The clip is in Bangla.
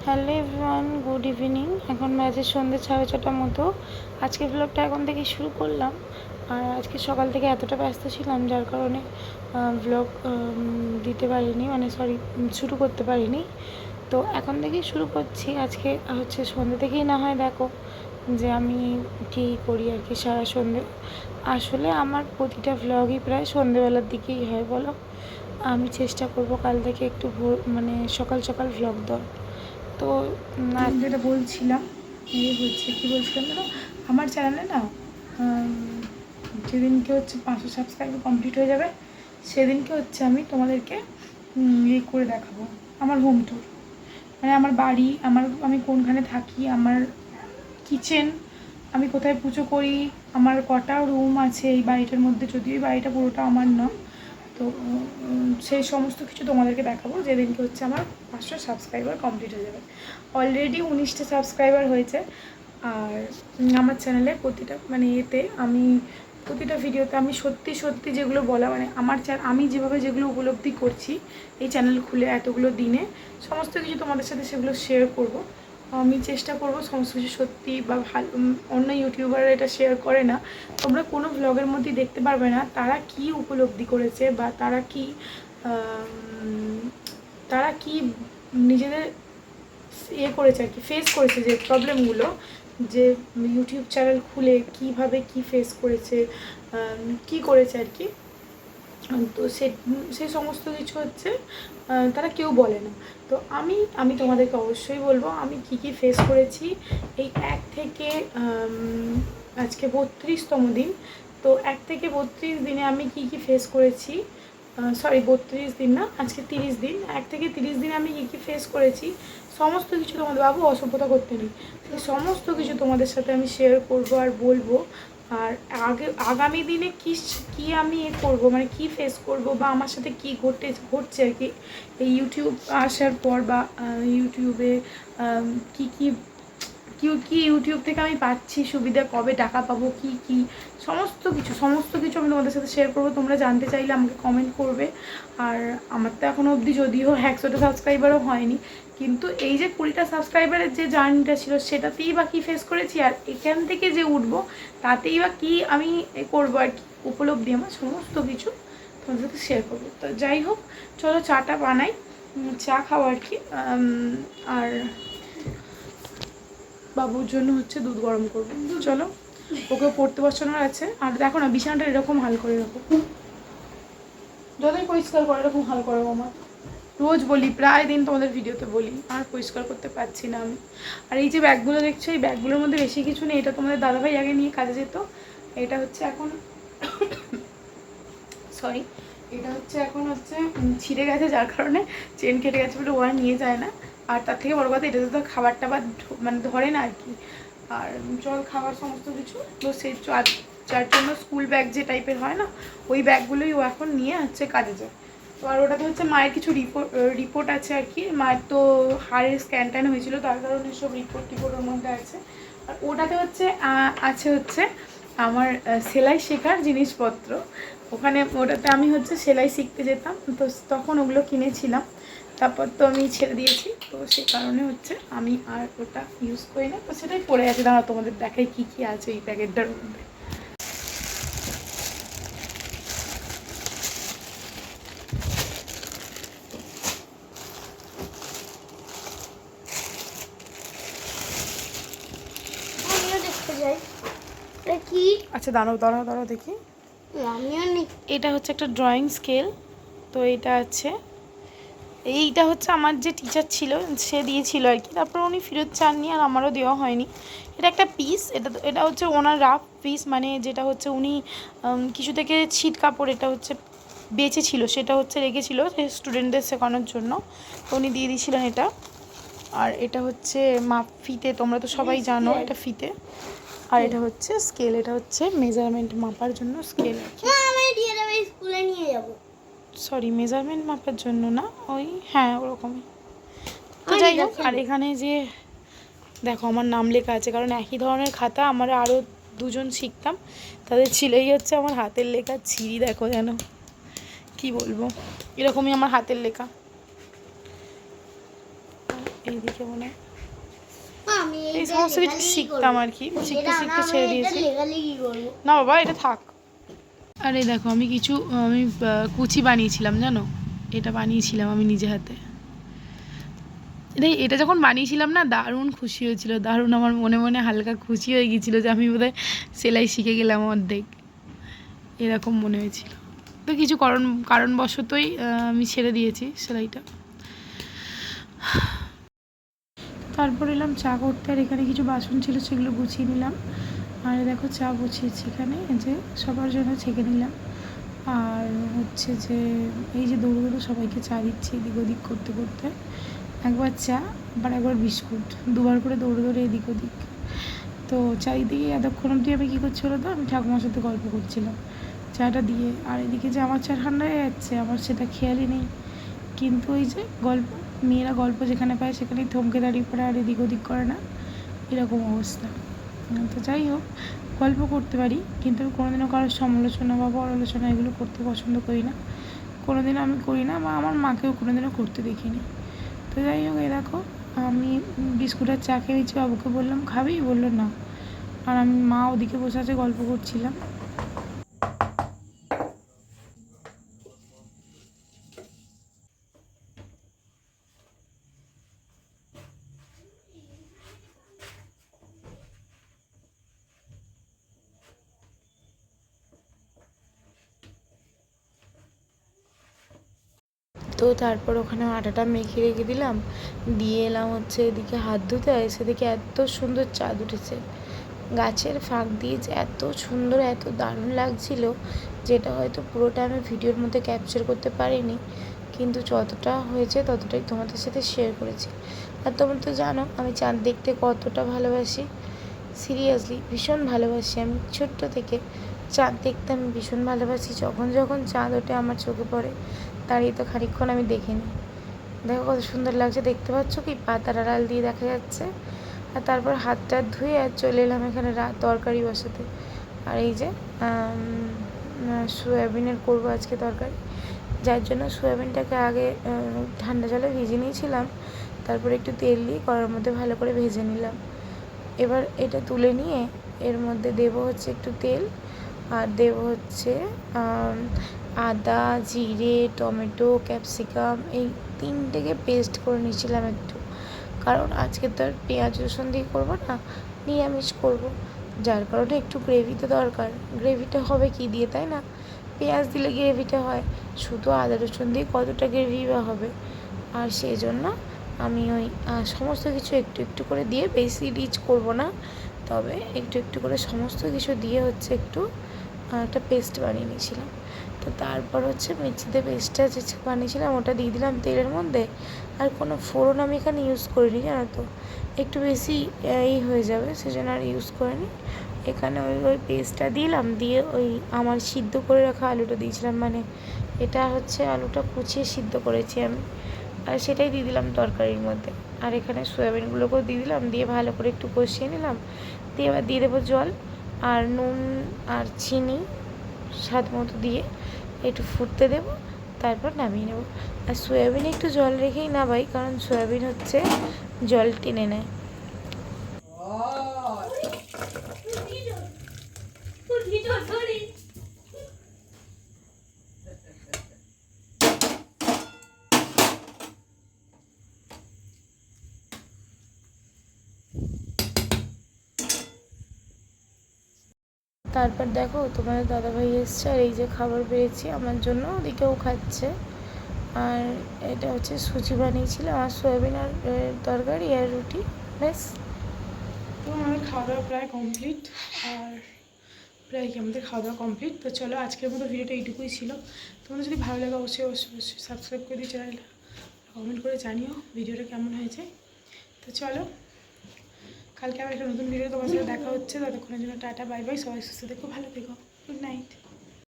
Hello everyone, good evening. এখন বাজে সন্ধ্যে 6:30টার মতো। আজকে ব্লগটা এখন থেকে শুরু করলাম। আর আজকে সকাল থেকে এতটা ব্যস্ত ছিলাম যার কারণে ব্লগ দিতে পারিনি, শুরু করতে পারিনি। তো এখন থেকেই শুরু করছি। আজকে হচ্ছে সন্ধ্যে থেকেই না হয় দেখো যে আমি কী করি আর কি সারা সন্ধ্যে। আসলে আমার প্রতিটা ভ্লগই প্রায় সন্ধ্যেবেলার দিকেই হয় বলো। আমি চেষ্টা করব কাল থেকে একটু সকাল সকাল ভ্লগ দেওয়ার। তো যেটা বলছিলাম কী বলছিলাম যেন, আমার চ্যানেলে না যেদিনকে হচ্ছে 500 সাবস্ক্রাইবার কমপ্লিট হয়ে যাবে সেদিনকে হচ্ছে আমি তোমাদেরকে করে দেখাবো আমার হোম ট্যুর। মানে আমার বাড়ি, আমি কোনখানে থাকি, আমার কিচেন, আমি কোথায় পুজো করি, আমার কটা রুম আছে এই বাড়িটার মধ্যে, যদিও এই বাড়িটা পুরোটা আমার না। তো সেই সমস্ত কিছু তোমাদেরকে দেখাবো যেদিনকে হচ্ছে আমার 500 সাবস্ক্রাইবার কমপ্লিট হয়ে যাবে। অলরেডি 19টা সাবস্ক্রাইবার হয়েছে। আর আমার চ্যানেলে প্রতিটা আমি প্রতিটা ভিডিওতে আমি সত্যি সত্যি যেগুলো বলা আমি যেভাবে যেগুলো উপলব্ধি করছি এই চ্যানেল খুলে এতগুলো দিনে সমস্ত কিছু তোমাদের সাথে সেগুলো শেয়ার করব। আমি চেষ্টা করব সমস্ত কিছু সত্যি বা ভালো। অন্য ইউটিউবাররা এটা শেয়ার করে না, তোমরা কোনো ভ্লগের মধ্যেই দেখতে পারবে না তারা কি উপলব্ধি করেছে বা তারা কি নিজেদের করেছে আর কি, ফেস করেছে, যে প্রবলেমগুলো, যে ইউটিউব চ্যানেল খুলে কিভাবে কি ফেস করেছে, কি করেছে আর কি। তো সেই সমস্ত কিছু হচ্ছে তারা কেউ বলে না। তো আমি তোমাদেরকে অবশ্যই বলবো আমি কি ফেস করেছি এই 1 থেকে আজকে 32তম দিন। তো 1 থেকে 32 দিনে আমি কি ফেস করেছি, 32 দিন না, আজকে 30 দিন। 1 থেকে 30 দিনে আমি কি ফেস করেছি সমস্ত কিছু তোমাদের, বাবু অসভ্যতা করতে নেই, সমস্ত কিছু তোমাদের সাথে আমি শেয়ার করব আর বলবো। আর আগামী দিনে কি আমি করব, মানে কি ফেস করব বা আমার সাথে কি ঘটছে আর কি এই ইউটিউব আসার পর, বা ইউটিউবে কি কি কি ইউটিউব থেকে আমি পাচ্ছি সুবিধা, কবে টাকা পাবো, কি সমস্ত কিছু আমি তোমাদের সাথে শেয়ার করবো। তোমরা জানতে চাইলে আমাকে কমেন্ট করবে। আর আমার তো এখনও অবধি যদিও 100টা সাবস্ক্রাইবারও হয়নি, কিন্তু এই যে 20টা সাবস্ক্রাইবারের যে জার্নিটা ছিল সেটাতেই বা কী ফেস করেছি, আর এখান থেকে যে উঠবো তাতেই বা কী আমি করবো আর কি, উপলব্ধি আমার সমস্ত কিছু তোমাদের সাথে শেয়ার করবো। তো যাই হোক, চলো চাটা বানাই, চা খাও আর কি। আর বাবুর জন্য হচ্ছে দুধ গরম করবো। চলো, ওকে পড়তে বসানোর আছে। আর দেখো না বিছানাটা এরকম হাল করে রাখো, যতই পরিষ্কার করে এরকম হাল করো। আমার রোজ বলি, প্রায় দিন তোমাদের ভিডিওতে বলি, আর পরিষ্কার করতে পারছি না আমি। আর এই যে ব্যাগগুলো দেখছো, এই ব্যাগগুলোর মধ্যে বেশি কিছু নেই, এটা তোমাদের দাদাভাই আগে নিয়ে কাজে যেত। এটা হচ্ছে এখন ছিঁড়ে গেছে, যার কারণে চেন কেটে গেছে বলে ওরা নিয়ে যায় না। আর তার থেকে বড় কথা, এটাতে তো খাবার টাবার ধরে না আর কি, আর জল খাবার সমস্ত কিছু। তো সেই যার জন্য স্কুল ব্যাগ যে টাইপের হয় না, ওই ব্যাগগুলোই ও এখন নিয়ে হচ্ছে কাজে যায়। তো আর ওটাতে হচ্ছে মায়ের কিছু রিপোর্ট আছে আর কি। মায়ের তো হাড়ের স্ক্যান ট্যান হয়েছিল, তার কারণে সব রিপোর্টের মধ্যে আছে। আর ওটাতে হচ্ছে আমার সেলাই শেখার জিনিসপত্র। ওটাতে আমি হচ্ছে সেলাই শিখতে যেতাম, তো তখন ওগুলো কিনেছিলাম। তারপর তো আমি ছেড়ে দিয়েছি, তো সেই কারণে হচ্ছে আমি আর ওটা ইউজ করি না। তো সেটাই পড়ে আছে, দাঁড়া তোমাদের দেখাই কি আছে এই প্যাকেটটার মধ্যে। আচ্ছা দাঁড়াও দেখি। এটা হচ্ছে একটা ড্রয়িং স্কেল। তো এইটা হচ্ছে আমার যে টিচার ছিল সে দিয়েছিল আর কি, তারপর উনি ফেরত চাননি আর আমারও দেওয়া হয়নি। এটা একটা পিস, এটা হচ্ছে ওনার রাফ পিস, মানে যেটা হচ্ছে উনি কিছু থেকে ছিট কাপড় এটা হচ্ছে বেঁচে ছিল, সেটা হচ্ছে রেখেছিল স্টুডেন্টদের শেখানোর জন্য, তো উনি দিয়ে দিয়েছিলেন এটা। আর এটা হচ্ছে ফিতে, তোমরা তো সবাই জানো এটা ফিতে। আর এটা হচ্ছে স্কেল, এটা হচ্ছে মেজারমেন্ট মাপার জন্য স্কেল আর কি। মেজারমেন্ট মাপার জন্য না, ওরকমই। তো যাই হোক, আর এখানে যে দেখো আমার নাম লেখা আছে, কারণ একই ধরনের খাতা আমরা আরও দুজন শিখতাম, তাদের ছিলেই হচ্ছে আমার হাতের লেখা ছিরি, দেখো যেন কি বলবো, এরকমই আমার হাতের লেখা। এইদিকে মনে আমি এই সমস্ত কিছু শিখতাম আর কি, শিখতে শিখতে ছেড়ে দিয়েছি। না বাবা এটা থাক। আর এই দেখো আমি কুচি বানিয়েছিলাম জানো, এটা বানিয়েছিলাম আমি নিজে হাতে। এটা যখন বানিয়েছিলাম না দারুণ খুশি হয়েছিল, দারুণ আমার মনে মনে হালকা খুশি হয়ে গিয়েছিলো যে আমি বোধহয় সেলাই শিখে গেলাম অর্ধেক, এরকম মনে হয়েছিল। তো কিছু কারণবশতই আমি ছেড়ে দিয়েছি সেলাইটা। তারপর এলাম চা করতে, আর এখানে কিছু বাসন ছিল সেগুলো গুছিয়ে নিলাম। আর দেখো চা বসিয়েছি এখানে, যে সবার জন্য ছেঁকে নিলাম। আর হচ্ছে যে এই যে দৌড়ো দৌড়ো সবাইকে চা দিচ্ছি এদিক ওদিক করতে করতে, একবার চা আবার একবার বিস্কুট, দুবার করে দৌড়ে দৌড়ে এদিক ওদিক। তো চারিদিকে এতক্ষণ অবধি আমি কী করছি বলো তো, আমি ঠাকুমার সাথে গল্প করছিলাম চাটা দিয়ে। আর এদিকে যে আমার চা ঠান্ডা হয়ে যাচ্ছে আমার সেটা খেয়ালই নেই। কিন্তু ওই যে গল্প, মেয়েরা গল্প যেখানে পায় সেখানেই থমকে দাঁড়িয়ে পড়ে আর এদিক ওদিক করে না, এরকম অবস্থা। তো যাই হোক, গল্প করতে পারি কিন্তু আমি কোনোদিনও কারোর সমালোচনা বা পরালোচনা এগুলো করতে পছন্দ করি না, কোনোদিনও আমি করি না, বা আমার মাকেও কোনোদিনও করতে দেখিনি। তো যাই হোক, এই দেখো আমি বিস্কুটের চা খেয়েছি, বাবুকে বললাম খাবি, বললো না। আর আমি মা ওদিকে বসে আছে গল্প করছিলাম। তো তারপর ওখানে আটাটা মেখে রেখে দিলাম, দিয়ে এলাম হচ্ছে এদিকে হাত ধুতে। এসে দেখে এত সুন্দর চাঁদ উঠেছে গাছের ফাঁক দিয়ে, যে এত সুন্দর এত দারুণ লাগছিল, যেটা হয়তো পুরোটা আমি ভিডিওর মধ্যে ক্যাপচার করতে পারিনি, কিন্তু যতটা হয়েছে ততটাই তোমাদের সাথে শেয়ার করেছি। আর তোমরা তো জানো আমি চাঁদ দেখতে কতটা ভালোবাসি, সিরিয়াসলি ভীষণ ভালোবাসি। আমি ছোট্ট থেকে চাঁদ দেখতে আমি ভীষণ ভালোবাসি, যখন যখন চাঁদ ওঠে আমার চোখে পড়ে দাঁড়িয়ে তো খানিকক্ষণ আমি দেখে নিই। দেখো কত সুন্দর লাগছে, দেখতে পাচ্ছ কি পাতার আড়াল দিয়ে দেখা যাচ্ছে। আর তারপর হাতটা ধুয়ে আর চলে এলাম এখানে তরকারি বসাতে। আর এই যে সয়াবিনের করবো আজকে তরকারি, যার জন্য সয়াবিনটাকে আগে ঠান্ডা জলে ভিজিয়ে নিয়েছিলাম, তারপরে একটু তেল দিয়ে কড়ার মধ্যে ভালো করে ভেজে নিলাম। এবার এটা তুলে নিয়ে এর মধ্যে দেবো হচ্ছে একটু তেল, আর দেবো হচ্ছে আদা, জিরে, টমেটো, ক্যাপসিকাম, এই তিনটেকে পেস্ট করে নিয়েছিলাম একটু, কারণ আজকে তো আর পেঁয়াজ রসুন দিয়ে করবো না, নিরামিষ করবো, যার কারণে একটু গ্রেভি তো দরকার। গ্রেভিটা হবে কি দিয়ে, তাই না? পেঁয়াজ দিলে গ্রেভিটা হয়, শুধু আদা রসুন দিয়ে কতটা গ্রেভি বা হবে। আর সেই জন্য আমি ওই সমস্ত কিছু একটু একটু করে দিয়ে, বেশি রিচ করবো না, তবে একটু একটু করে সমস্ত কিছু দিয়ে হচ্ছে একটু একটা পেস্ট বানিয়ে নিয়েছিলাম। তো তারপর হচ্ছে মিক্সিতে পেস্টটা যে বানিয়েছিলাম ওটা দিয়ে দিলাম তেলের মধ্যে। আর কোনো ফোড়ন আমি এখানে ইউজ করিনি জানো তো, একটু বেশি হয়ে যাবে, সেজন্য আর ইউজ করিনি। এখানে ওই পেস্টটা দিলাম, দিয়ে ওই আমার সিদ্ধ করে রাখা আলুটা দিয়েছিলাম, মানে এটা হচ্ছে আলুটা কুচিয়ে সিদ্ধ করেছি আমি, আর সেটাই দিয়ে দিলাম তরকারির মধ্যে। আর এখানে সয়াবিনগুলোকেও দিয়ে দিলাম, দিয়ে ভালো করে একটু কষিয়ে নিলাম, দিয়ে এবার দিয়ে দেবো জল আর নুন আর চিনি স্বাদ মতো দিয়ে একটু ফুটতে দেবো, তারপর নামিয়ে নেবো। আর সয়াবিনে একটু জল রেখেই নামাই, কারণ সয়াবিন হচ্ছে জল টেনে নেয়। তারপর দেখো তোমাদের দাদাভাই এসছে, আর এই যে খাবার পেয়েছি আমার জন্য, ওদিকেও খাচ্ছে। আর এটা হচ্ছে সুজি বানিয়েছিলাম, আর সয়াবিন আর তরকারি আর রুটি, ব্যাস। তো আমাদের খাওয়া দাওয়া প্রায় কমপ্লিট, আর প্রায় কি আমাদের খাওয়া দাওয়া কমপ্লিট। তো চলো আজকের মতো ভিডিওটা এইটুকুই ছিল। তোমাদের যদি ভালো লাগে অবশ্যই অবশ্যই অবশ্যই সাবস্ক্রাইব করে দিই চ্যানেলটা, কমেন্ট করে জানিও ভিডিওটা কেমন হয়েছে। তো চলো কালকে আবার একটা নতুন ভিডিও তোমার সাথে দেখা হচ্ছে, ততক্ষণের জন্য টাটা বাই বাই, সবাই সুস্থ থেকো, ভালো থেকো, গুড নাইট।